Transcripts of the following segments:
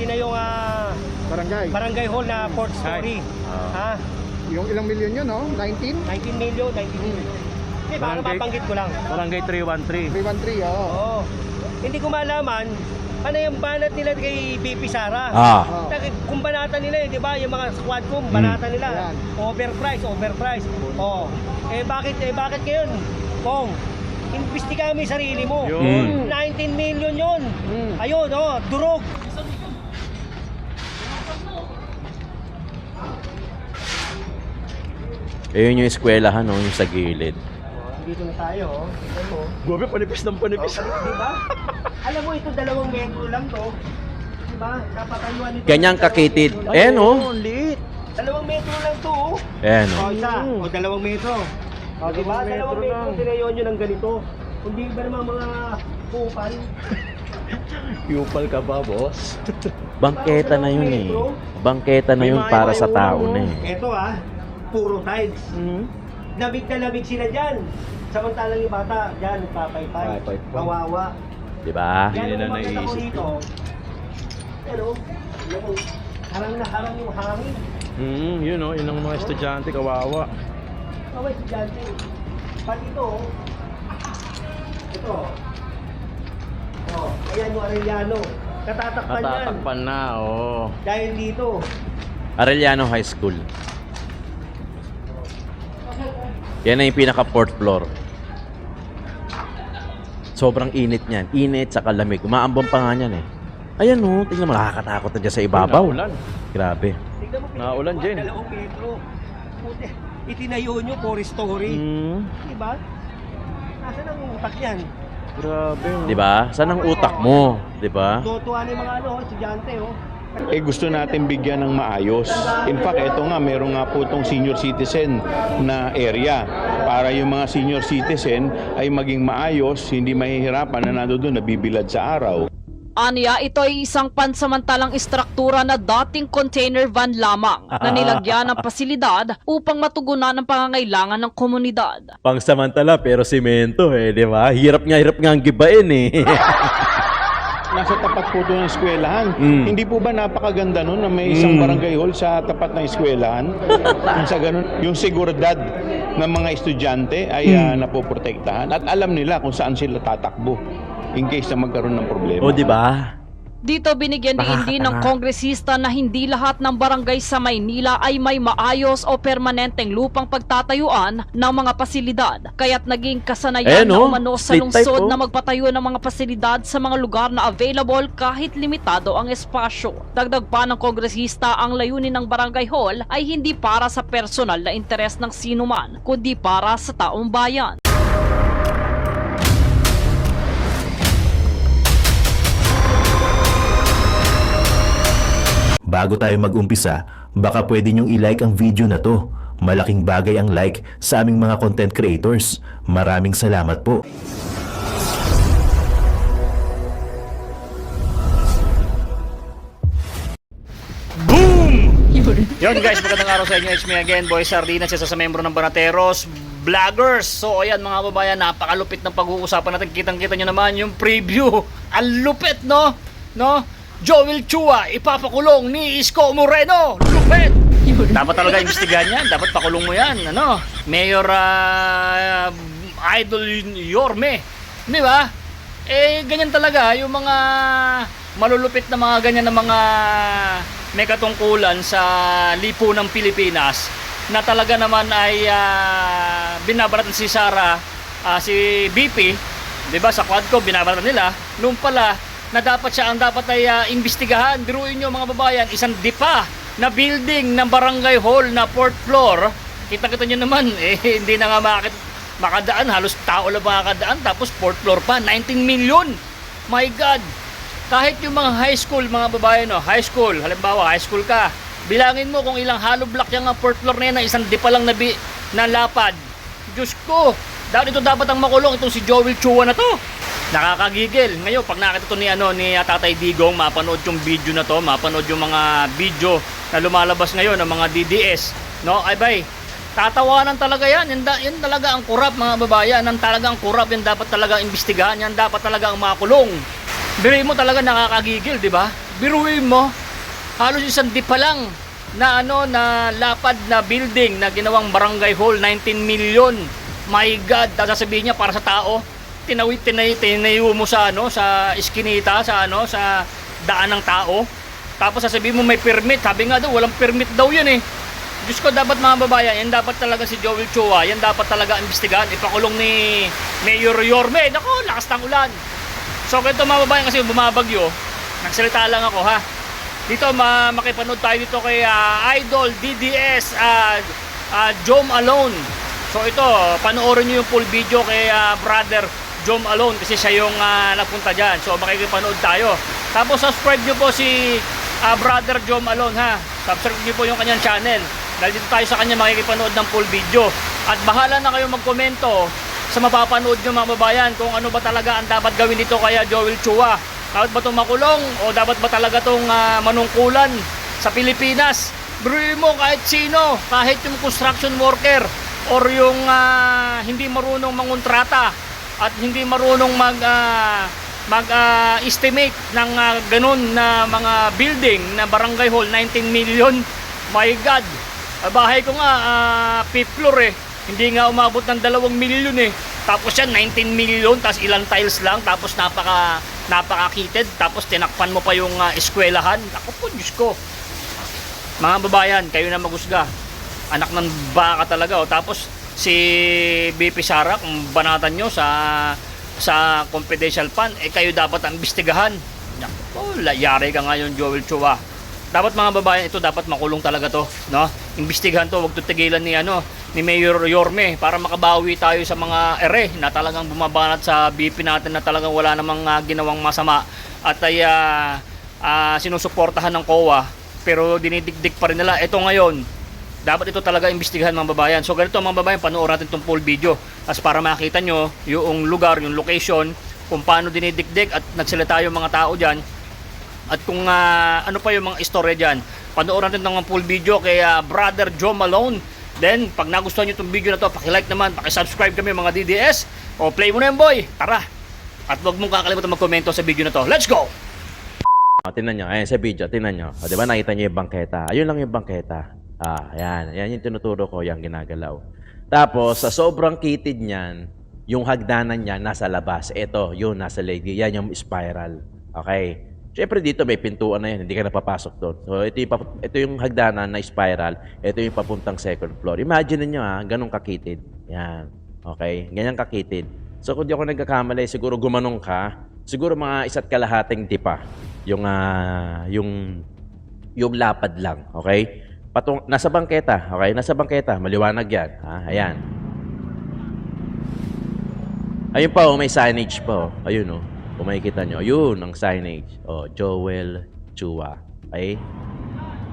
pati na yung barangay hall na 4th story. Ha? Yung ilang milyon yun, no? 19? 19 million, 19 million. Hindi, baka mapanggit ko lang. Barangay 313. 313, oo. Oo. Hindi ko malaman, ano yung banat nila kay BP Sara? Ah. Kung banatan nila di ba? Yung mga squad ko, banatan nila. Yan. Overprice. Oh. Bakit ngayon? Kung imbestiga mo yung sarili mo. Yun. 19 million yun. Ayun, durog. Ayun yung eskwelahan, no? Yung sa gilid. Dito na tayo, tignan mo. Gobe, panipis ng panipis. Di ba? Alam mo, ito 2 metro lang to. Di ba? Napatayuan nito. Ganyang kakitid. Eh, no? Liit. 2 metro lang to. Eh, no? Isa. O 2 metro. O diba? 2 metro. Tinayon nyo ng ganito. Hindi ba naman mga kupal? Yupal ka ba, boss? Bangketa na yun eh. Bangketa na yun para sa tao na eh. Ito puro tiles. Labig na labig sila dyan. Samantalang yung bata, dyan, papay-pay. Kawawa. Diba? Hindi nila Yan, umakyat ako naisip dito. Ano? Harang na harang yung hangin. Yun o, yun ang mga estudyante, kawawa. Kaway si Dante. Pati ito. Ayan yung Arellano. Katatakpan yan. Natatakpan na, oo. Dahil dito. Arellano High School. Yan na yung pinaka 4th floor. Sobrang init niyan. Init sa kalamig. Umaambon pa nga niyan eh. Ayan o, tingnan mo, nakakatakot na dyan sa ibabaw. Naulan. Grabe. Tignan mo, Naulan, Jen. 2 metro. Puti. Itinayo nyo 4 story. Diba? Nasaan ang utak yan? Grabe. Diba? Saan ang utak mo? Diba? Tutuwa na yung mga estudyante Gusto natin bigyan ng maayos. In fact, ito nga, meron nga po itong senior citizen na area para yung mga senior citizen ay maging maayos, hindi mahihirapan na nandoon nabibilad sa araw. Aniya, ito ay isang pansamantalang istruktura na dating container van lamang na nilagyan ng pasilidad upang matugunan ang pangangailangan ng komunidad. Pangsamantala pero simento eh, di ba? Hirap nga ang gibain eh. Nasa tapat po ito ng eskwelahan. Hindi po ba napakaganda nun na may isang barangay hall sa tapat ng eskwelahan? Sa ganun, yung seguridad ng mga estudyante ay napoprotektahan at alam nila kung saan sila tatakbo in case na magkaroon ng problema. O di ba? Dito binigyan din ng kongresista na hindi lahat ng barangay sa Maynila ay may maayos o permanenteng lupang pagtatayuan ng mga pasilidad. Kaya't naging kasanayan na umano sa lungsod na magpatayo ng mga pasilidad sa mga lugar na available kahit limitado ang espasyo. Dagdag pa ng kongresista, ang layunin ng barangay hall ay hindi para sa personal na interes ng sinuman, kundi para sa taong bayan. Bago tayo mag-umpisa, baka pwede nyong i-like ang video na to. Malaking bagay ang like sa aming mga content creators. Maraming salamat po. Boom! Yun guys, magandang araw sa inyo. It's me again, Boy Sardinas, isa sa membro ng Banateros Vloggers. So ayan mga babayan, napakalupit ng pag-uusapan natin. Kitang-kita nyo naman yung preview. Ang lupit, no? Joel Chua, ipapakulong ni Isko Moreno. Lupit! Dapat talaga imbestigahan yan. Dapat pakulong mo yan. Mayor Idol Yorme. Di ba? Ganyan talaga. Yung mga malulupit na mga ganyan na mga may katungkulan sa lipunang Pilipinas na talaga naman ay binabaratan si Sara, si BP. Di ba? Sa quad ko, binabaratan nila. Noong pala, na dapat siya ang dapat ay imbestigahan. Biruin nyo mga babayan, isang dipa na building ng barangay hall na 4th floor. Kita-kita nyo naman, hindi na nga makadaan, halos tao lang makakadaan, tapos 4th floor pa, 19 million. My God! Kahit yung mga high school, mga babayan, high school, halimbawa high school ka, bilangin mo kung ilang hollow block yung 4th floor na yan, isang dipa lang na lapad. Diyos ko! Ito dapat ang makulong, itong si Joel Chua na to. Nakakagigil. Ngayon, pag nakita ito ni Tatay Digong, mapanood yung video na to, mapanood yung mga video na lumalabas ngayon ng mga DDS, no? Ay bay, tatawanan talaga yan. Yan talaga ang kurap, mga babayan. Yan talaga ang kurap. Yan dapat talaga imbestigahan. Yan dapat talaga ang makulong. Biri mo talaga nakakagigil, di ba? Biruin mo, halos isang di pa lang na na lapad na building na ginawang barangay hall, 19 million. My God, sasabihin niya para sa tao. Tinayo mo sa sa iskinita, sa sa daan ng tao. Tapos sasabihin mo may permit. Sabi nga daw, walang permit daw 'yan eh. Diyos ko, dapat mga babayan, yan dapat talaga si Joel Chua, yan dapat talaga imbestigahan, ipakulong ni Mayor Yorme. Nako, lakas ng ulan. So, ganito mga babayan, kasi bumabagyo, nagsalita lang ako ha. Dito, makipanood tayo dito kay Idol DDS, Jom Alone. So, ito, panoorin nyo yung full video kay brother Jom Alone, kasi siya yung napunta dyan. So, makikipanood tayo. Tapos, subscribe nyo po si brother Jom Alone ha. Subscribe nyo po yung kanyang channel. Dahil dito tayo sa kanya makikipanood ng full video. At bahala na kayo magkomento sa mapapanood nyo mga babayan kung ano ba talaga ang dapat gawin dito kaya Joel Chua. Dapat ba itong makulong o dapat ba talaga itong manungkulan sa Pilipinas? Biruin mo kahit sino, kahit yung construction worker or yung hindi marunong mangontrata at hindi marunong mag-estimate ng ganun na mga building na barangay hall, 19 million. My God! Bahay ko nga, 5th floor eh. Hindi nga umabot ng 2 million eh. Tapos yan, 19 million, tapos ilang tiles lang, tapos napaka-kitted, tapos tinakpan mo pa yung eskwelahan. Ako po, Diyos ko. Mga babayan, kayo na magusga. Anak ng baka talaga. Oh. Tapos si BP Sara, kung banatan nyo sa confidential fund, kayo dapat ang imbestigahan. Naku, yari ka ngayon, Joel Chua. Dapat mga babayan, ito dapat makulong talaga to, no? Imbestigahan to, wag tutigilan ni Mayor Yorme para makabawi tayo sa mga ere na talagang bumabanat sa BP natin na talagang wala namang ginawang masama at ay sinusuportahan ng COA pero dinidigdig pa rin nila. Ito ngayon, dapat ito talaga imbestigahan mga babayan. So ganito mga babayan, panoorin natin itong full video as para makita nyo yung lugar, yung location, kung paano dinidigdig at nagsalita yung mga tao dyan. At kung ano pa yung mga istorya dyan, panoorin natin ng full video kay brother Joe Malone. Then, pag nagustuhan nyo itong video na to, pakilike naman, pakisubscribe kami mga DDS. O play mo na yan boy, tara. At huwag mong kakalimutan magkomento sa video na to. Let's go! Tingnan nyo, ayan sa video, tingnan nyo. O, diba nakita nyo yung bangketa? Ayun lang yung bangketa. Ayan yung tinuturo ko, yung ginagalaw. Tapos, sa sobrang kitid niyan, yung hagdanan niya nasa labas. Ito, yun, nasa leg. Yan yung spiral. Okay? Siyempre dito may pintuan na yan, hindi ka napapasok doon. So ito yung hagdanan na spiral, ito yung papuntang second floor. Imagine niyo ganun kakitid. Yan. Okay? Ganyan kakitid. So kung di ako nagkakamali, siguro gumanong ka, siguro mga 1.5 dipa yung lapad lang. Okay? Nasa bangketa. Okay? Nasa bangketa. Maliwanag yan. Ayan. Ayun pa, may signage pa. Ayun, kung makikita nyo, yun ang signage. Joel Chua. Okay?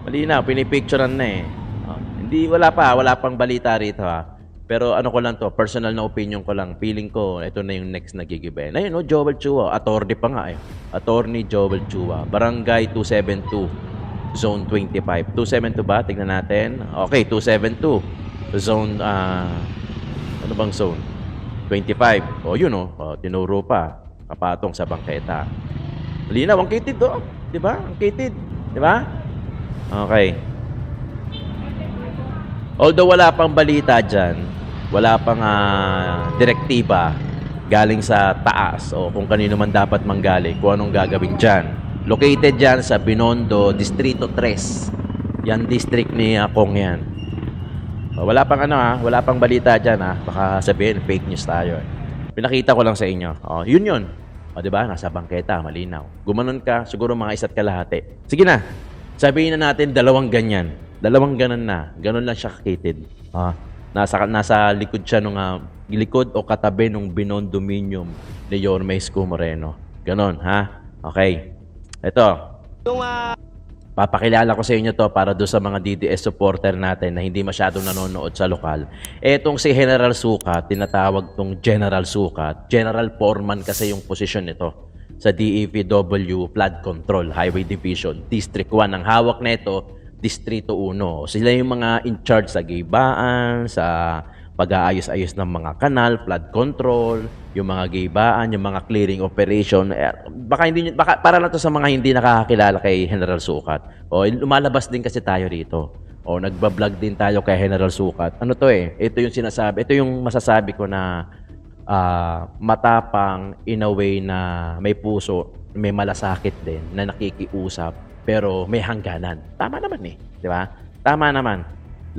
Malinaw, pinipicturean na Hindi, wala pang balita rito Pero ano ko lang to, personal na opinion ko lang. Feeling ko, ito na yung next na gigibe. Ayun, Joel Chua. Attorney pa nga Attorney Joel Chua. Barangay 272. Zone 25. 272 ba? Tignan natin. Okay, 272. Zone, ano bang zone? 25. Yun tinuro pa. Kapatong sa bangketa. Malinaw, ang kitid to. Diba? Ang kitid. Diba? Okay. Although wala pang balita dyan, wala pang direktiba galing sa taas o kung kanino man dapat manggaling, kung anong gagawin dyan. Located dyan sa Binondo, Distrito 3. Yan district ni Kong yan. Wala pang wala pang balita dyan Baka sabihin, fake news tayo Pinakita ko lang sa inyo. Yun. Diba? Nasa bangketa, malinaw. Gumanon ka, siguro mga 1.5. Sige na. Sabihin na natin 2 ganyan. 2 ganon na. Ganon lang siya kakitid. Nasa likod siya likod o katabi ng binondominium ni Yorme Isko Moreno. Ganon, Okay. Ito. Yung Papakilala ko sa inyo to para doon sa mga DDS supporter natin na hindi masyadong nanonood sa lokal. Etong si General Sukat, tinatawag tong General Sukat. General Foreman kasi yung posisyon nito sa DEPW Flood Control Highway Division, District 1. Ang hawak nito, Distrito 1. Sila yung mga in charge sa gibaan, sa pag-aayos-ayos ng mga kanal, flood control, yung mga gibaan, yung mga clearing operation. Baka para lang to sa mga hindi nakakakilala kay General Sukat. O lumalabas din kasi tayo rito. O nagba-vlog din tayo kay General Sukat. Ano to eh? Ito yung sinasabi, ito yung masasabi ko na matapang in a way na may puso, may malasakit din na nakikiusap pero may hangganan. Tama naman eh, di ba? Tama naman.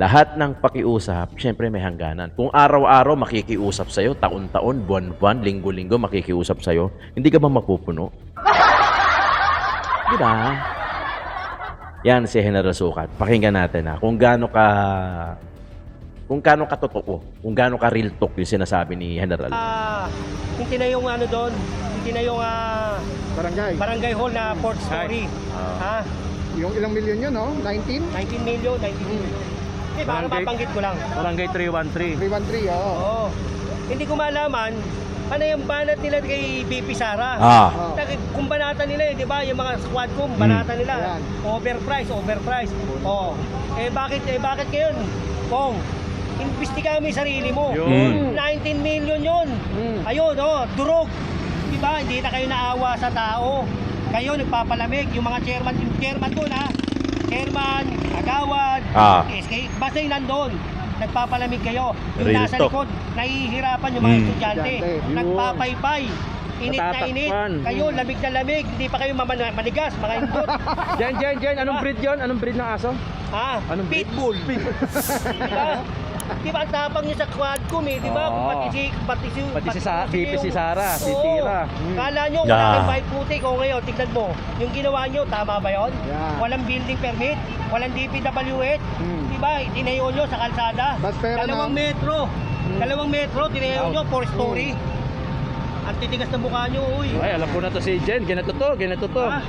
Lahat ng pakiusap, syempre may hangganan. Kung araw-araw makikiusap sa'yo, taon-taon, buwan-buwan, linggo-linggo makikiusap sa'yo, hindi ka ba mapupuno? Di ba? Yan si General Sukat. Pakinggan natin kung gaano ka totoo, kung gaano ka real talk yung sinasabi ni General. Hindi na yung ano doon, hindi na yung Barangay hall na 4th story. Yung ilang milyon yun, no? 19? 19 million, 19 million. Hindi, baka mabanggit ko lang. Barangay 313. 313, oo. Oo. Hindi ko malaman, ano yung banat nila kay BP Sara. Oo. Kung banata nila di ba? Yung mga squad ko, banata nila. Ayan. Overprice. Oo. Bakit ngayon? Kung, imbestigahan mo yung sarili mo. Yun. 19 million yun. Ayun, durog. Di ba? Hindi na kayo naawa sa tao. Kayo nagpapalamig. Yung mga chairman doon Chairman, agawad, SK, basta yung nandun. Nagpapalamig kayo. Yung Real nasa talk. likod, nahihirapan yung mga estudyante. Estudyante. Nagpapaypay. Init na init. Natatakpan. Kayo, lamig na lamig. Hindi pa kayo manigas, mga indot. Jen, anong breed yun? Anong breed ng aso? Anong breed? Pitbull. Diba? Diba ang tapang niya sa quadcom di ba? Pati si Sara, si Oo. Tira. Kala nyo, wala kang white putik. O ngayon, tignan mo. Yung ginawa nyo, tama ba yun? Yeah. Walang building permit, walang DPWH. Diba? Tinayo nyo sa kalsada. Mas pera Dalawang na. metro, tinayo nyo, 4 story. Ang titigas na mukha nyo, uy. Ay, alam ko na to si Jen. Ganito to.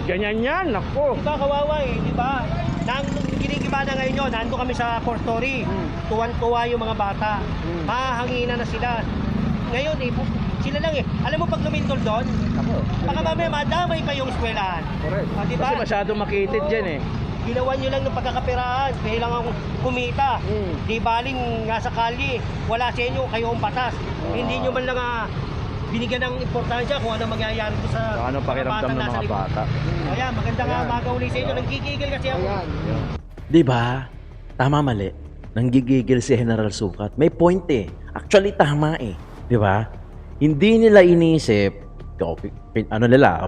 Ganyan yan. Nako. Diba kawawa diba? Nang ginigiba na ngayon yun, nandun kami sa 4 story. Tuwan-tuwa yung mga bata. Mahangina na sila. Ngayon sila lang Alam mo pag lumindol doon, baka mamaya madamay pa yung eskwelahan. Correct. Diba? Kasi masyadong makitid Jen eh. Ginawa nyo lang ng pagkakapirahan, kailangan kumita. Di baling nasa kalye, wala sa inyo, kayo ang batas. Hindi nyo man lang binigyan ng importansya kung ano mangyayari ko sa Ano pakiramdam ng nasa mga likod. bata. Ayan, maganda nga umaga uli sa inyo. Nagkikigil kasi ako. Ayan. Di ba? Tama mali. Nanggigigil si General Sukat. May point Actually, tama Di ba? Hindi nila inisip,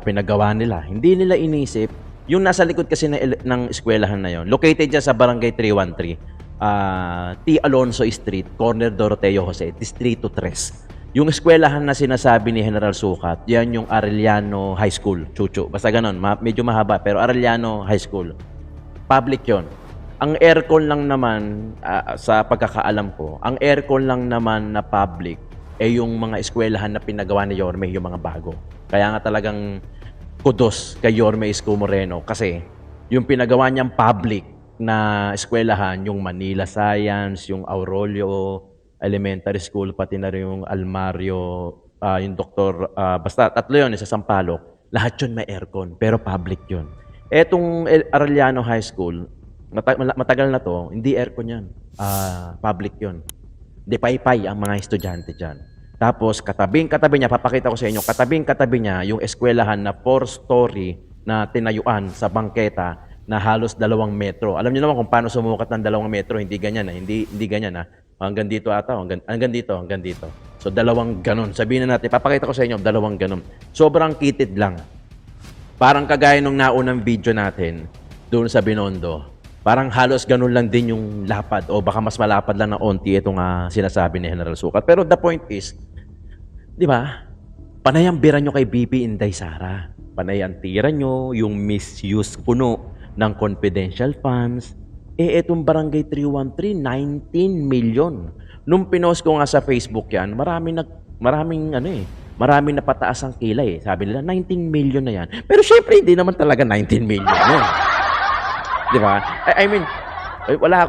pinagawa nila. Hindi nila inisip, yung nasa likod kasi ng eskwelahan na yon, located dyan sa Barangay 313, T. Alonso Street, corner Doroteo Jose, Distrito 3. Yung eskwelahan na sinasabi ni General Sukat, yan yung Arellano High School, Chuchu. Basta ganun, medyo mahaba, pero Arellano High School. Public yon. Ang aircon lang naman, sa pagkakaalam ko, ang aircon lang naman na public, yung mga eskwelahan na pinagawa ni Yorme, yung mga bago. Kaya nga talagang kudos kay Yorme Isko Moreno kasi yung pinagawa niyang public na eskwelahan, yung Manila Science, yung Aurelio Elementary School, pati na rin yung Almario, yung Dr. Basta tatlo yun, sa Sampaloc. Lahat yun may aircon, pero public yun. Etong Arellano High School, matagal na to, hindi aircon yan. Public yun. Hindi paypay ang mga estudyante dyan. Tapos, katabi niya, papakita ko sa inyo, katabi niya yung eskwelahan na 4-story na tinayuan sa bangketa na halos 2 metro. Alam niyo naman kung paano sumukat ng 2 metro, hindi ganyan hindi ganyan Hanggang dito ata, hanggang dito. So, 2 ganon. Sabihin na natin, papakita ko sa inyo, 2 ganon. Sobrang kitid lang. Parang kagaya nung naunang video natin, doon sa Binondo. Parang halos ganun lang din yung lapad o baka mas malapad lang na onti itong sinasabi ni General Sukat. Pero the point is, di ba, panay ang bira nyo kay BP Inday Sara. Panay ang tira nyo, yung misuse puno ng confidential funds. Etong Barangay 313, 19 million. Nung pinost ko nga sa Facebook yan, maraming napataas ang kilay. Sabi nila, 19 million na yan. Pero syempre, hindi naman talaga 19 million yun. Di ba? I mean, wala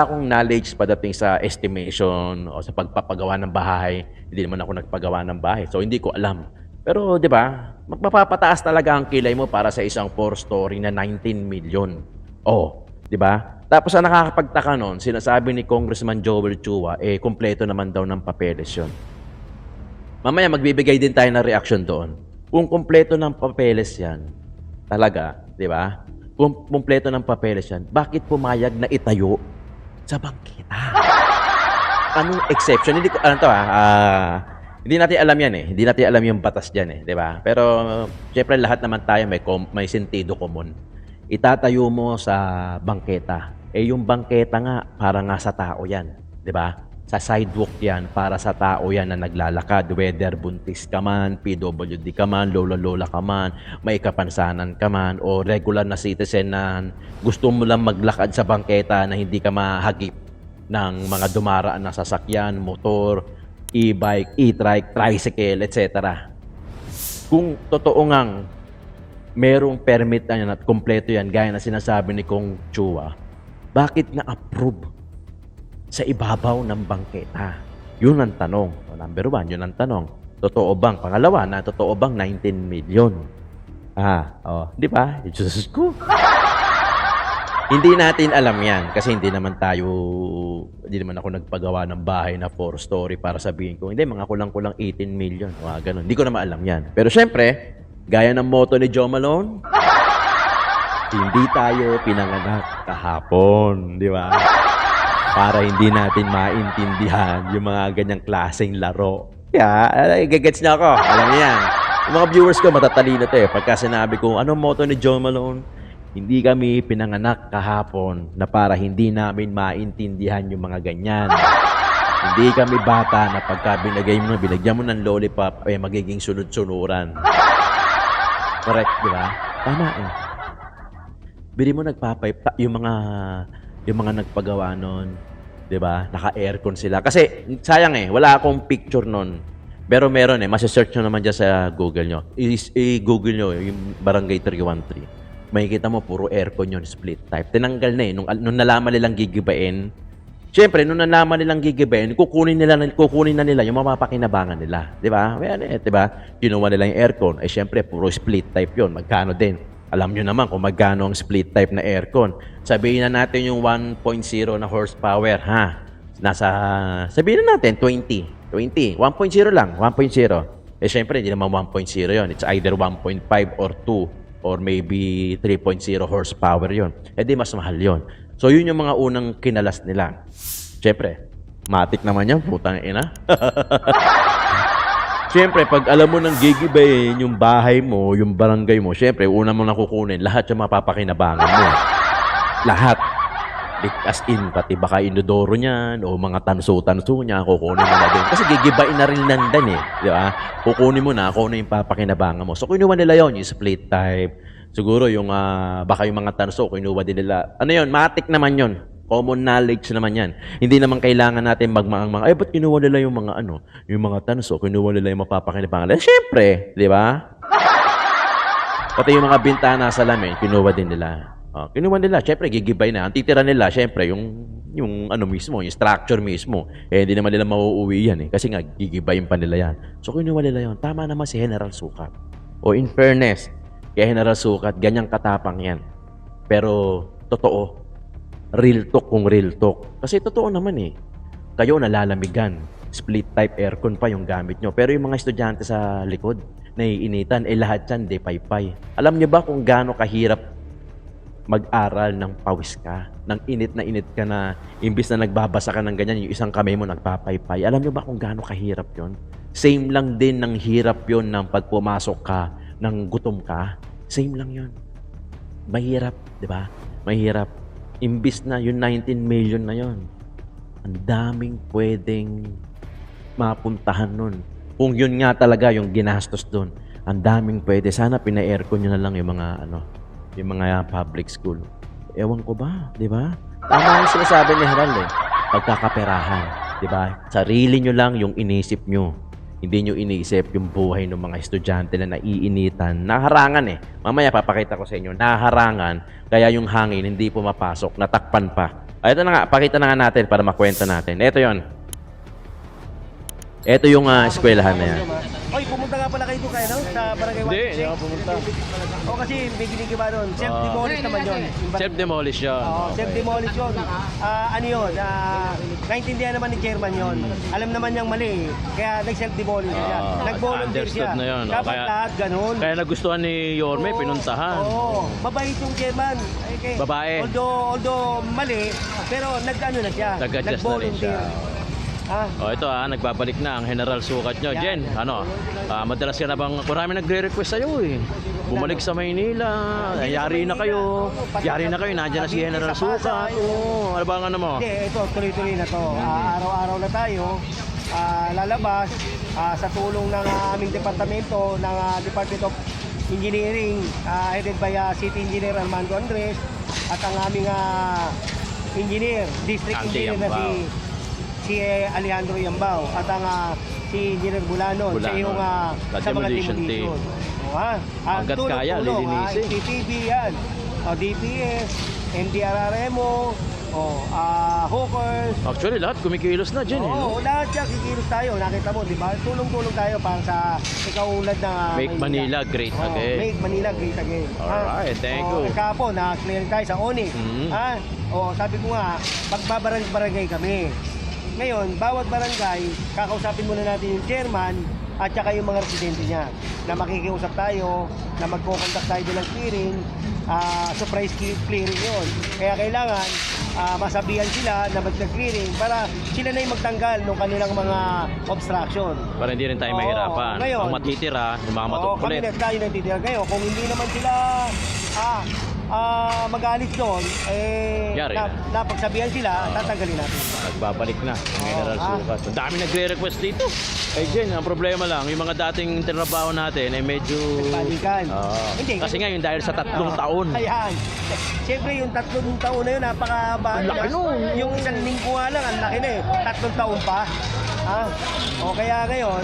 akong knowledge padating sa estimation o sa pagpapagawa ng bahay. Hindi naman ako nagpagawa ng bahay. So, hindi ko alam. Pero, di ba, magpapataas talaga ang kilay mo para sa isang 4-story na 19 million. Oh, di ba? Tapos ang nakakapagtaka nun, sinasabi ni Congressman Joel Chua, kumpleto naman daw ng papeles yun. Mamaya magbibigay din tayo ng reaction doon. Kung kumpleto ng papeles yan, talaga, di ba? Kung kumpleto ng papeles yan, bakit pumayag na itayo sa bangketa? Anong exception? Hindi ko, hindi natin alam yan eh. Hindi natin alam yung batas dyan eh, di ba? Pero, syempre lahat naman tayo may sentido common. Itatayo mo sa bangketa. Yung bangketa nga, para nga sa tao yan, di ba? Sa sidewalk yan, para sa tao yan na naglalakad, whether buntis ka man, PWD ka man, lola-lola ka man, may kapansanan ka man, o regular na citizen na gusto mo lang maglakad sa bangketa na hindi ka mahagip ng mga dumaraan na sasakyan, motor, e-bike, e-trike, tricycle, etc. Kung totoo ngang merong permit na yan at kompleto yan, gaya na sinasabi ni Kong Chua, bakit na-approve sa ibabaw ng bangketa? Yun ang tanong. Number 1, yun ang tanong. Totoo bang? Pangalawa na, totoo bang 19 million? Di ba? Diyos ko. Hindi natin alam yan kasi hindi naman ako nagpagawa ng bahay na 4-story para sabihin ko, hindi, mga kulang-kulang 18 million. Ganun. Hindi ko naman alam yan. Pero syempre, gaya ng motto ni Joe Malone, hindi tayo pinanganak kahapon, di ba? Para hindi natin maintindihan yung mga ganyang klaseng laro. Kaya, gagets na ako. Alam niyo yan. Yung mga viewers ko, matatalino to eh. Pagka sinabi ko, anong motto ni Joe Malone? Hindi kami pinanganak kahapon na para hindi namin maintindihan yung mga ganyan. Hindi kami bata na pagka binigyan mo ng lollipop, magiging sunod-sunuran. Correct, di ba? Tama eh. Bili mo yung mga nagpagawa nun, di ba? Naka-aircon sila. Kasi, sayang eh, wala akong picture nun. Pero meron eh, masisearch nyo naman dyan sa Google nyo. I-Google nyo yung Barangay 313. Makikita mo, puro aircon yun, split type. Tinanggal na eh. Nung nalaman nilang gigibain, syempre, nung nalaman nilang gigibain, kukunin na nila yung mapapakinabangan nila. Di ba? Di ba? Kinuha nila yung aircon. Syempre, puro split type yun. Magkano din? Alam nyo naman kung magkano ang split type na aircon. Sabihin na natin yung 1.0 na horsepower, ha? Sabihin na natin, 20. 1.0 lang, 1.0. Syempre, hindi naman 1.0 yun. It's either 1.5 or 2 or maybe 3.0 horsepower yun. Di mas mahal yun. So, yun yung mga unang kinalas nila. Syempre, matik naman yan, putang ina. Syempre, pag alam mo nang gigibayin yung bahay mo, yung barangay mo, syempre, una mo nakukunin, lahat yung mapapakinabangan mo. Lahat. As in, pati baka inodoro niyan, o mga tanso-tanso niya, kukunin mo na din. Kasi gigibayin na rin nandan eh. Di ba? Kukunin mo na kung ano yung papakinabangan mo. So, kinuha nila yun, yung split type. Siguro, yung, baka yung mga tanso, kinuha din nila. Ano yun? Matik naman yun. Common knowledge naman yan. Hindi naman kailangan natin ba't kinuha nila yung mga yung mga tanso, kinuha nila yung mapapakinabangan. Siyempre, di ba? Pati yung mga bintana sa lamin, kinuha din nila. Kinuha nila, siyempre, gigibay na. Ang titira nila, siyempre, yung mismo, yung structure mismo. Hindi naman nila mauuwi yan eh. Kasi nga, gigibayin pa nila yan. So, kinuha nila yun. Tama naman si General Sukat. O in fairness, kay General Sukat, ganyang katapang yan. Pero, totoo. Real talk kung real talk. Kasi totoo naman eh. Kayo nalalamigan. Split type aircon pa yung gamit nyo. Pero yung mga estudyante sa likod, naiinitan, lahat yan, paypay. Alam nyo ba kung gaano kahirap mag-aral ng pawis ka? Nang init ka na, imbis na nagbabasa ka ng ganyan, yung isang kamay mo nagpapaypay. Alam nyo ba kung gaano kahirap yon? Same lang din ng hirap yon ng pagpumasok ka, ng gutom ka. Same lang yon. Mahirap, di ba? Mahirap. Imbis na yung 19 million na yon, ang daming pwedeng mapuntahan nun. Kung yun nga talaga yung ginastos dun, ang daming pwede. Sana pina-aircon nyo na lang yung mga public school. Ewan ko ba, di ba? Tama yung sinasabi ni Heral eh. Pagkakaperahan, di ba? Sarili nyo lang yung inisip nyo. Hindi nyo iniisip yung buhay ng mga estudyante na naiinitan. Naharangan eh. Mamaya papakita ko sa inyo. Naharangan, kaya yung hangin hindi pumapasok. Natakpan pa. Ito na nga, pakita na nga natin para makwenta natin. Ito yon. Ito yung eskwelahan na yan. Oy, pumunta nga pala kayo doon kayo, no? Sa barangay 1. Hindi, hindi ako pumunta. O kasi may ginigiba doon. Self-demolish naman yun. Self-demolish yun. Oo, self-demolish yun. Ano yun? Naintindihan naman ni chairman yun. Alam naman niyang mali. Kaya nag-self-demolish siya. Nag-volunteer siya. understood na yun. Dapat lahat ganun. Kaya nagustuhan ni Yorme, Oo. pinuntahan. Oo. Mabait yung chairman. Okay. Babae. Although mali, pero nag-ano na siya. Nag-adjust na rin siya. Ah, Ito nagbabalik na ang General Sukat nyo. Yan. Jen, madalas ka na bang, marami nagre-request sa'yo eh. Bumalik sa Maynila, yari na kayo. Yari na kayo, nandiyan na si General Sukat. Oo, ano ba ang ano mo? Hindi, ito, tuloy-tuloy na to. Araw-araw na tayo lalabas sa tulong ng aming departamento, ng Department of Engineering, headed by City Engineer Armando Andres, at ang aming engineer, District Andy Engineer na si Alejandro Yambao, at ang si Engineer Bulanon, sa yung sa mga demolition demolition. team. Hanggat kaya, lilinisin. TTV yan, DPS, NDRRMO, Hookers. Actually, lahat kumikilos na Jen. Oo, lahat yan, kikilos tayo. Nakita mo, di ba? Tulong-tulong tayo para sa ikaulad na Make Manila great again. Make Manila great again. Alright, thank you. Kapo, na-clear tayo sa Onyx. Mhm. Sabi ko nga, magbabarangay kami. Ngayon, bawat barangay, kakausapin muna natin yung chairman at saka yung mga residente niya na makikiusap tayo, na magko-conduct tayo ng clearing, surprise clearing yun. Kaya kailangan masabihan sila na mag-clearing para sila na yung magtanggal ng kanilang mga obstruction. Para hindi rin tayo Oo, mahirapan. ngayon. Ang matitira, yung mga Kami matukulit. na tayo nagtitira kayo. Kung hindi naman sila magalit doon, Yari na. napagsabihan sila, tatanggalin natin. Nagbabalik na ang General Oo, Sukat. Ang dami nagre-request dito. Ay Jen, ang problema lang, yung mga dating tinrabaho natin ay medyo... Balikan. Oo. Hindi. Kasi ngayon dahil sa 3 taon. Ayan. Siyempre yung 3 taon na yun, napakahaba. Ang laki nun. Yung isang linggo nga lang, ang laki na eh. 3 taon pa. O kaya ngayon,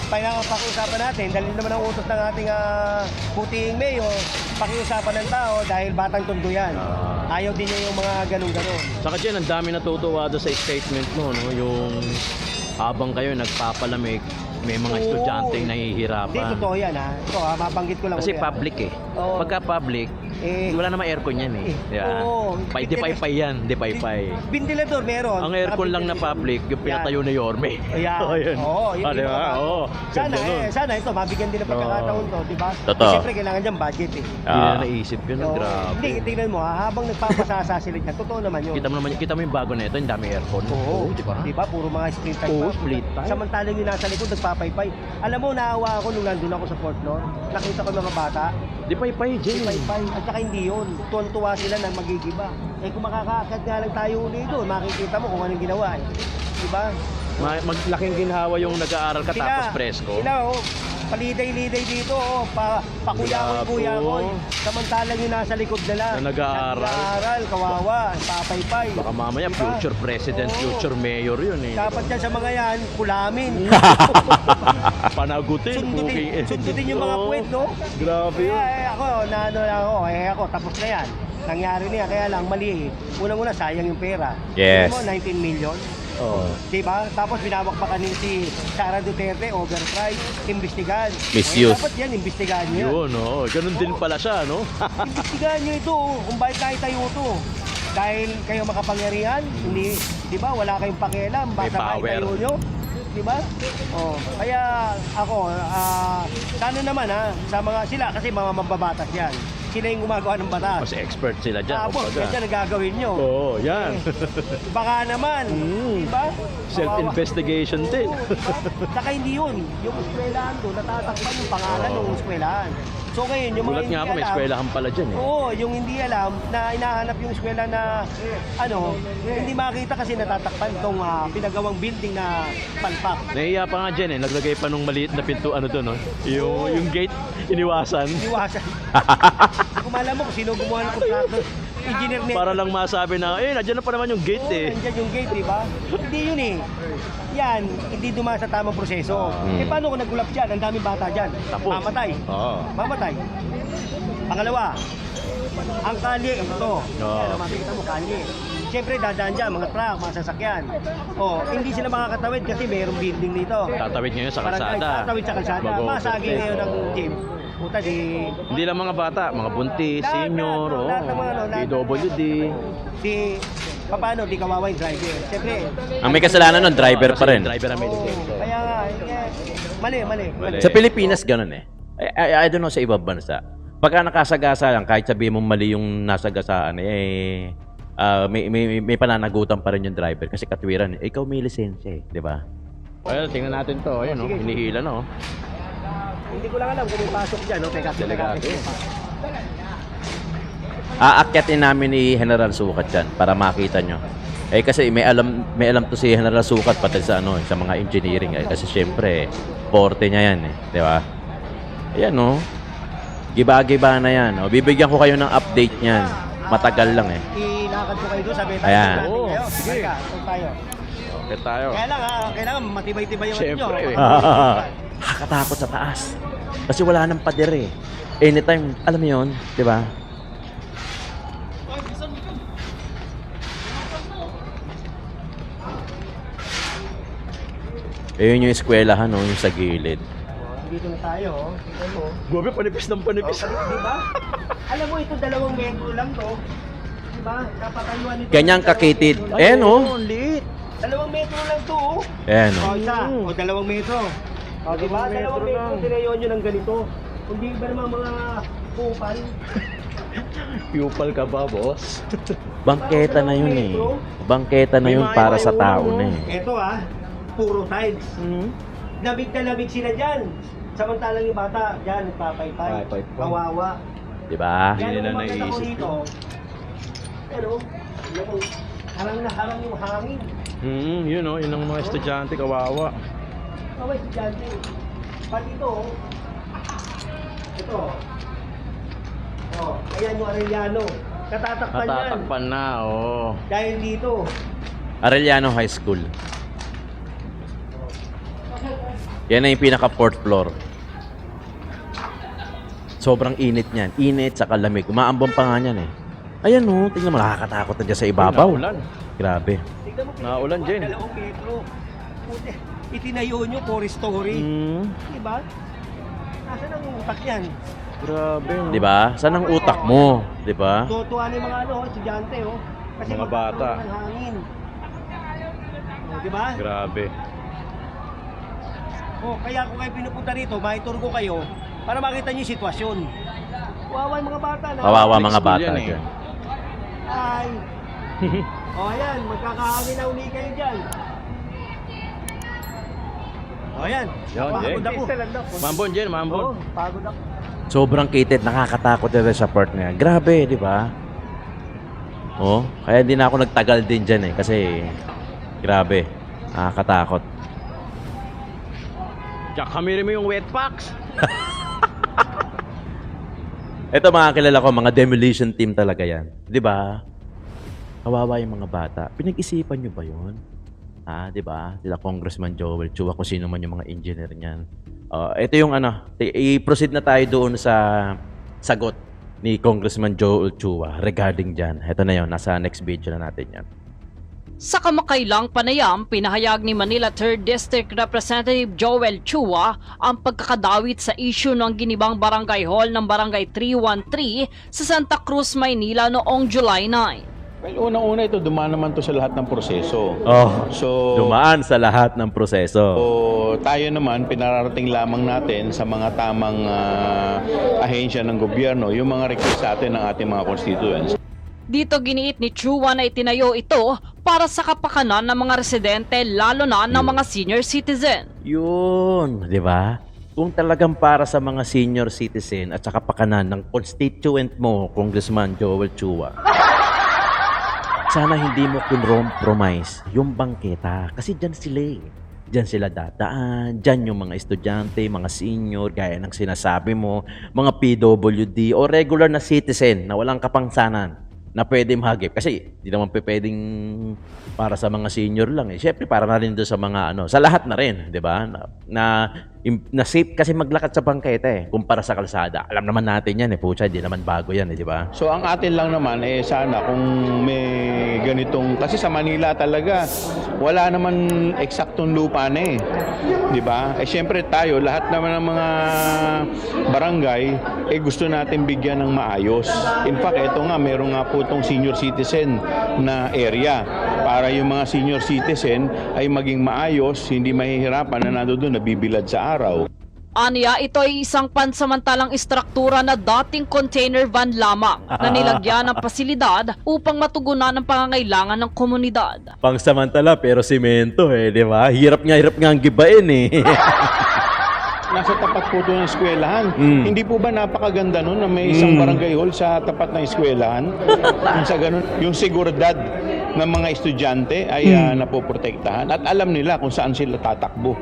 pakiusapan natin, dahil naman ang utos ng ating puting mayor, pakiusapan ng tao dahil batang tondo yan. Ayaw din niya yung mga ganun-ganun. Saka Jen, ang dami natutuwa doon sa statement mo, no? Yung habang kayo nagpapalamig, may mga Oo. estudyanteng Hindi, nahihirapan. totoo yan ha. Ito mabanggit ko lang. Kasi ulit, public eh. Oo. Pagka public, wala namang aircon yan eh. Yeah. oo. Di paypay yan, di paypay. Ventilador meron. Ang aircon lang na public, yung pinatayo ni Yorme. Ayan. Ayan. Oo, yun Di ba? Oo. Sana Ganda nun. sana ito mabigyan din ng pagkakataon to, di ba? Totoo. Siyempre kailangan diyan budget eh. Hindi na naisip yun. Oo. Grabe. Hindi, tingnan mo habang nagpapasasa sila diyan, totoo naman yun. Kita mo yung bago na ito, yung dami aircon. Oo, di ba? Di ba? Puro mga split type. Oo, pa. split type. Samantalang yung nasa likod nagpapaypay. Alam mo, naawa ako nung nandun ako sa fourth floor. Nakita ko mga bata, Di paypay, Jen. paypay. At saka hindi yun. Tuwan-tuwa sila na magigiba. Kung makakakad nga lang tayo uli doon, makikita mo kung anong ginawa eh. Di ba? Maglaking ginhawa yung nag-aaral ka tapos presko. Sila, paliday-liday dito, pakuyakoy-kuyakoy. Samantalang yung nasa likod nila. Na nag-aaral. Nag-aaral, kawawa, papaypay. Baka mamaya Diba? future president, Oo. future mayor yun eh. Dapat yan sa mga yan, kulamin. Panagutin. Sundutin yung mga Oo. puwet, no? Grabe yun. Kaya ako, tapos na yan. Nangyari na yan, kaya lang mali eh. Unang-una, sayang yung pera. Yes. Ano mo, 19 million. Oo. Diba? Tapos binawakbakan ni si Sara Duterte, overprice, imbestigahan. Misuse. Dapat yan, imbestigahan nyo yan. Yun, oh. Ganun din pala siya, no? Imbestigahan nyo ito, kung bakit tayo to. Dahil kayo makapangyarihan, hindi, di ba, wala kayong pakialam, May basta power. tayo nyo. Di ba? Kaya ako, sana naman sa mga sila, kasi mga mababatas yan. Sila yung gumagawa ng batas. Mas expert sila dyan. Tapos, kumbaga. yan ang gagawin nyo. Oo, yan. Baka naman, di ba? Self-investigation din. Oo, diba? Saka hindi yun. Yung eskwelahan doon, natatakpan yung pangalan ng eskwelahan. So ngayon, yung mga Gulat hindi nga ako, may alam, eskwelahan pala dyan eh. oo, yung hindi alam na hinahanap yung eskwela na hindi makita kasi natatakpan itong pinagawang building na palpak. Nahiya pa nga dyan eh. Naglagay pa nung maliit na pinto, ano to, no? Yung gate, iniwasan. Iwasan. Kung alam mo kung sino gumawa ng contractor, engineer net. Para lang masabi na, nandiyan na pa naman yung gate eh. Nandiyan yung gate, di ba? Hindi yun eh. Yan, hindi dumaan sa tamang proseso. Paano kung nagulap dyan? Ang daming bata dyan. Tapos. Mamatay. Oo. Mamatay. Pangalawa, Ang kalye, ito. Yan, makikita mo, kalye. Siyempre, dadaan dyan, mga truck, mga sasakyan. Hindi sila makakatawid kasi mayroong building dito. Tatawid ngayon sa Barangay, kalsada. tatawid sa kalsada. Masagi ngayon ng gym. Puta di... Hindi lang mga bata, mga buntis, senior, lahat ng mga ano, lahat ng- PWD. Paano, di kawawa yung driver. Siyempre, Ang may kasalanan nun, driver pa rin. kaya nga, mali. Sa Pilipinas, ganun eh. I don't know sa ibang bansa. Pagka nakasagasa lang, kahit sabihin mo mali yung nasagasaan, may pananagutan pa rin yung driver kasi katwiran. Ikaw may lisensya eh, di ba? Well, tingnan natin to. Ayun, Sige. hinihila no. Hindi ko lang alam kung may pasok dyan, no? Teka, Delegado. Aakyatin namin ni General Sukat dyan para makita nyo. Kasi may alam to si General Sukat pati sa sa mga engineering kasi syempre forte niya yan di ba? Ayan no. Giba-giba na yan. Bibigyan ko kayo ng update niyan. Matagal lang Ilakad ko kayo doon, sabi tayo. Ayan. Sige. Doon tayo. Okay tayo. Kailangan matibay-tibay yung Siyempre, inyo. Nakakatakot sa taas. Kasi wala nang pader eh. Anytime, alam mo yun, di ba? Ayun yung eskwelahan, no? Yung sa gilid. Dito na tayo. Tingnan mo. Gobe, panipis ng panipis. Di ba? Alam mo, ito 2 metro lang to. Di ba? Kapatayuan nito. Ganyang kakitid. Eh, no? Liit. 2 metro lang to. Eh, no? Isa. 2 metro. Di ba? 2 metro. Tinayon nyo ng ganito. Hindi ba naman mga kupal? Pupal ka ba, boss? Bangketa na yun eh. Bangketa na yun para sa tao na eh. Ito puro tiles. Labig na labig sila dyan. Samantalang yung bata, dyan, nagpapaypay. Kawawa. Di ba? Yan ang maganda ko dito. Pero, harang na harang yung hangin. Yun o, yun ang mga estudyante, kawawa. Kawawa yung estudyante. Pati ito, ito. Ayan yung Arellano. Katatakpan yan. Na, oo. Dahil dito. Arellano High School. Yan na yung pinaka 4th floor. Sobrang init niyan. Init sa kalamig. Umaambon pa nga niyan eh. Ayan o, tingnan mo, nakakatakot na dyan sa ibabaw. Grabe. Tignan mo, Naulan dyan. 2 metro. Puti, itinayo nyo 4 story. Diba? Nasaan ang utak yan? Grabe. Di ba? Saan ang utak mo? Di ba? Tutuwa na yung mga estudyante Kasi Mga bata. magkakaroon ng hangin. Diba? Grabe. Kaya kung kayo pinupunta rito, maitur ko kayo para makita niyo yung sitwasyon. Kawawa yung mga bata na. Kawawa mga bata yan eh. dyan. Ay. Ayan, magkakahangin na uli kayo dyan. Ayan. Pagod ako. Mambon dyan, mambon. Pagod ako. Sobrang kitid, nakakatakot din sa part na yan. Grabe, di ba? Kaya hindi na ako nagtagal din dyan eh. Kasi, grabe, nakakatakot. Jack, kamiri mo yung wet packs. Ito mga kilala ko, mga demolition team talaga yan. Di ba? Kawawa yung mga bata. Pinag-isipan nyo ba yun? Di ba? Sila Congressman Joel Chua, kung sino man yung mga engineer niyan. Ito yung i-proceed na tayo doon sa sagot ni Congressman Joel Chua regarding dyan. Ito na yun, nasa next video na natin yan. Sa kamakailang panayam, pinahayag ni Manila 3rd District Representative Joel Chua ang pagkakadawit sa issue ng ginibang barangay hall ng Barangay 313 sa Santa Cruz, Maynila noong July 9. Well, unang-una ito, dumaan naman to sa lahat ng proseso. So, Dumaan sa lahat ng proseso. tayo naman, pinararating lamang natin sa mga tamang ahensya ng gobyerno, yung mga request natin ng ating mga constituents. Dito giniit ni Chua na itinayo ito para sa kapakanan ng mga residente lalo na ng mga senior citizen. Yun, di ba? Kung talagang para sa mga senior citizen at sa kapakanan ng constituent mo, Congressman Joel Chua, sana hindi mo compromise yung bangketa. Kasi dyan sila eh. Dyan sila dadaan, dyan yung mga estudyante, mga senior, gaya ng sinasabi mo, mga PWD o regular na citizen na walang kapangsanan na pwede mahagip. Kasi Hindi naman pwedeng para sa mga senior lang eh. Siyempre para na rin doon sa mga ano, sa lahat na rin, 'di ba? Na safe kasi maglakad sa bangketa eh kumpara sa kalsada. Alam naman natin 'yan eh, pucha, hindi naman bago 'yan eh, 'di ba? So ang atin lang naman eh sana kung may ganitong, kasi sa Manila talaga wala naman eksaktong lupa na eh. 'Di ba? Eh syempre tayo lahat naman ng mga barangay eh gusto natin bigyan ng maayos. In fact, ito nga meron nga po tong senior citizen na area para yung mga senior citizen ay maging maayos, hindi mahihirapan na nandoon nabibilad sa araw. Aniya, ito ay isang pansamantalang istruktura na dating container van lamang na nilagyan ng pasilidad upang matugunan ang pangangailangan ng komunidad. Pangsamantala pero semento eh, 'di ba? Hirap nga ang gibain eh. Nasa tapat po ito ng eskwelahan. Hindi po ba napakaganda nun na may isang barangay hall sa tapat ng eskwelahan? Sa ganun, yung seguridad ng mga estudyante ay napoprotektahan at alam nila kung saan sila tatakbo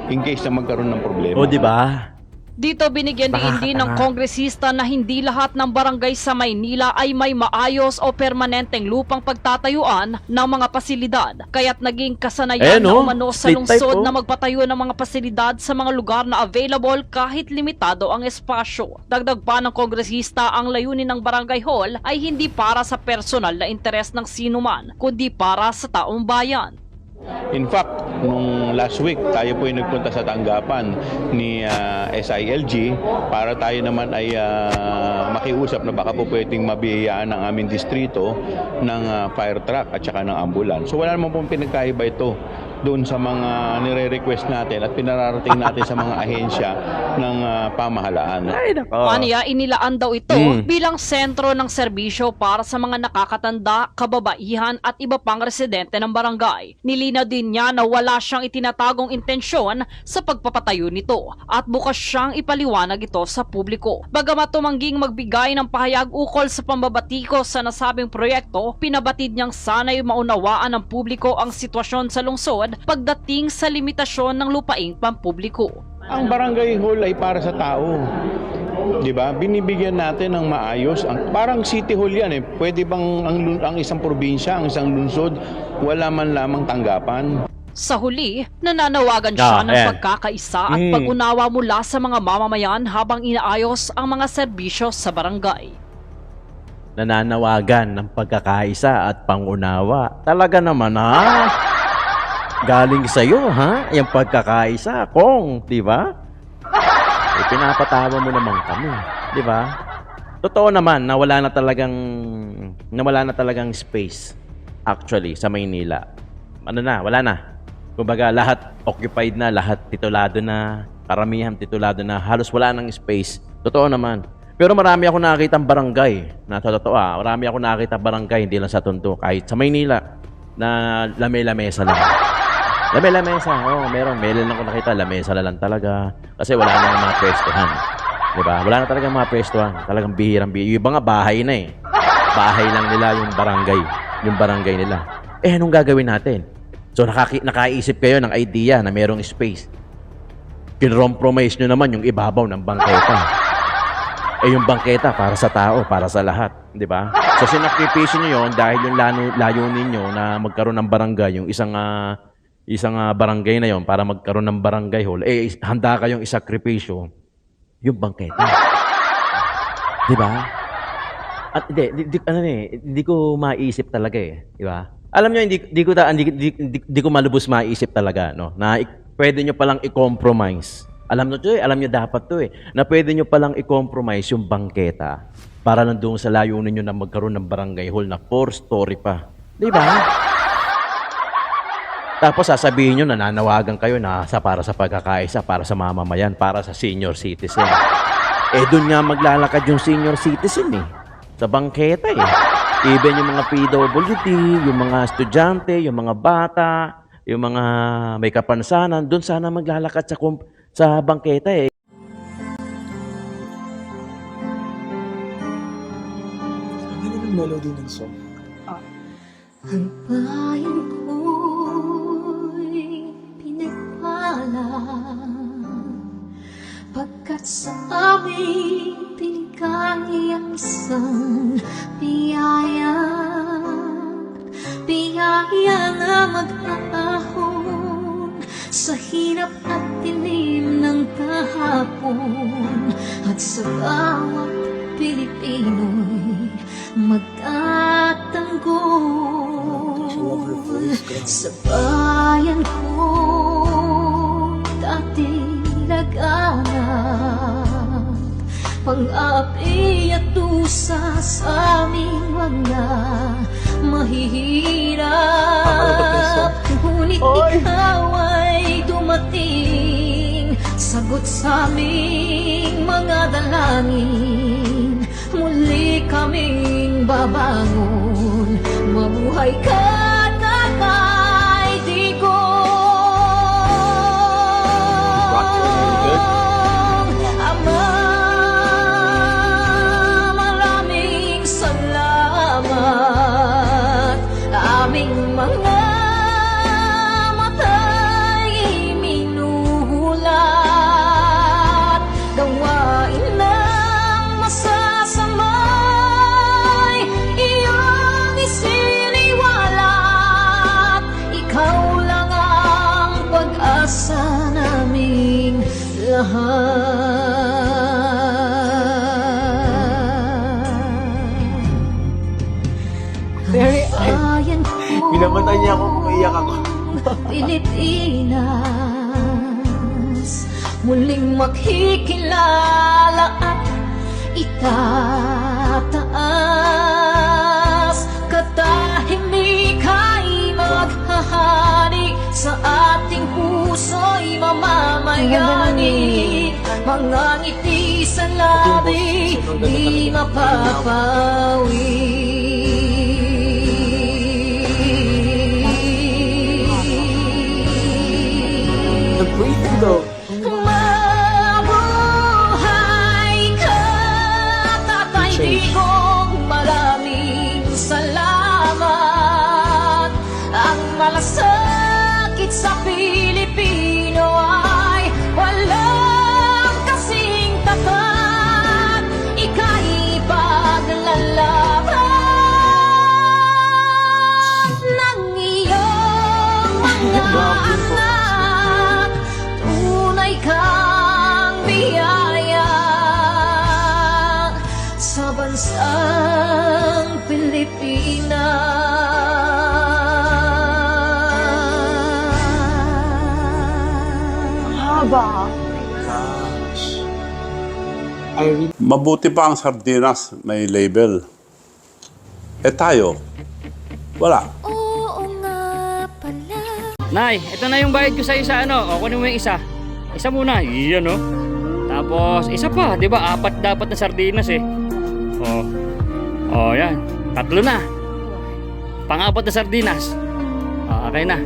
in case na magkaroon ng problema. O, 'di ba? Dito binigyan din ng kongresista na hindi lahat ng barangay sa Maynila ay may maayos o permanenteng lupang pagtatayuan ng mga pasilidad. Kaya't naging kasanayan na umano sa lungsod na magpatayo ng mga pasilidad sa mga lugar na available kahit limitado ang espasyo. Dagdag pa ng kongresista, ang layunin ng barangay hall ay hindi para sa personal na interes ng sinuman, kundi para sa taong bayan. In fact, nung last week, tayo po ay nagpunta sa tanggapan ni SILG para tayo naman ay makiusap na baka po pwedeng mabiyayaan ng aming distrito ng fire truck at saka ng ambulance. So wala naman pong pinagkaiba ito doon sa mga nire-request natin at pinararating natin sa mga ahensya ng pamahalaan. Ay, nako. Aniya, inilaan daw ito bilang sentro ng serbisyo para sa mga nakakatanda, kababaihan at iba pang residente ng barangay. Nilinaw din niya na wala siyang itinatagong intensyon sa pagpapatayo nito at bukas siyang ipaliwanag ito sa publiko. Bagamat tumangging magbigay ng pahayag ukol sa pambabatikos sa nasabing proyekto, pinabatid niyang sana'y maunawaan ng publiko ang sitwasyon sa lungsod pagdating sa limitasyon ng lupaing pampubliko. Ang barangay hall ay para sa tao. 'Di ba? Binibigyan natin ng maayos. Parang city hall 'yan eh. Pwede bang ang isang probinsya, ang isang lungsod wala man lamang tanggapan? Sa huli, nananawagan siya ng pagkakaisa at pag-unawa mula sa mga mamamayan habang inaayos ang mga serbisyo sa barangay. Nananawagan ng pagkakaisa at pangunawa. Talaga naman ha? Galing sa'yo, ha? Yung pagkakaisa, Kong, di ba? Eh, pinapatawa mo naman kami, di ba? Totoo naman na wala na talagang space actually sa Maynila. Ano na, wala na. Kumbaga, lahat occupied na, lahat titulado na, karamihan titulado na, halos wala nang space. Totoo naman. Pero marami ako nakakitang barangay, na totoo marami ako nakakita barangay, hindi lang sa Tondo, kahit sa Maynila, na lame-lamesa lang. Lamesa, meron. Meron lang ko nakita, lamesa na lang talaga. Kasi wala nang mga pwestuhan. Diba? Wala na talagang mga pwestuhan. Talagang bihirang-bihirang. Yung iba nga, bahay na eh. Bahay lang nila yung barangay. Yung barangay nila. Eh, anong gagawin natin? So, nakaisip kayo ng idea na merong space. Kinrompromise nyo naman yung ibabaw ng bangketa. Eh, yung bangketa para sa tao, para sa lahat. Diba? So, sinakripisyo nyo yun dahil yung layunin nyo na magkaroon ng barangay, yung isang barangay na yon para magkaroon ng barangay hall, eh handa kayong isakripisyo yung bangketa. Di ba? At hindi ko maisip talaga eh, di ba? Alam niyo hindi ko malubos maisip talaga no na pwede niyo palang i-compromise. Alam niyo dapat to eh na pwede niyo palang i-compromise yung bangketa para nandoon sa layunin niyo na magkaroon ng barangay hall na 4-story pa. Di ba? Tapos sasabihin nyo, nananawagan kayo na para sa pagkakaisa, para sa mamamayan, para sa senior citizen. Eh, doon nga maglalakad yung senior citizen eh. Sa bangketa eh. Even yung mga PWD, yung mga estudyante, yung mga bata, yung mga may kapansanan, doon sana maglalakad sa bangketa eh. Ano yung melody ng song? Ang bayan ko'y pinagpalang pagkat sa aming binigay ang isang biyaya. mag-aahon sa hirap at dilim ng kahapon, at sa bawat Pilipino'y magtatanggol. Sa bayan ko dating laganap, pang-api at dusa sa aming mga mahihirap. Ngunit ikaw ay dumating, sagot sa aming mga dalangin. Muli kaming babangon, mabuhay ka, Tatay Digong. Ama, maraming salamat. Aming mga mata'y minuhulat, gawain ng masasamay iyong isiniwalat. Ikaw lang ang pag-asa naming lahat. Minamatay niya ako kung iyak ako. Pilipinas, muling makikilala at itataas. Katahimik ay maghahari, sa ating puso'y mamamayani. Mga ngiti sa labi, di mapapawi. Mabuhay ka, Tatay Digong. Maraming salamat. Ang malasakit sa Pilipino ay walang kasing tapat. Ika'y paglalaban ng iyong mga anak. Tunay kang biyaya sa bansang Pilipinas. Mabuti pa ang sardinas, may label. Eh tayo, wala. Nay, ito na yung bayad ko sa isa, ano? O, kunin mo yung isa. Isa muna. Iyan, no? Tapos, isa pa. Di ba? 4 dapat na sardinas, eh. O, yan. 3 na. Pang-4 na sardinas. Okay na.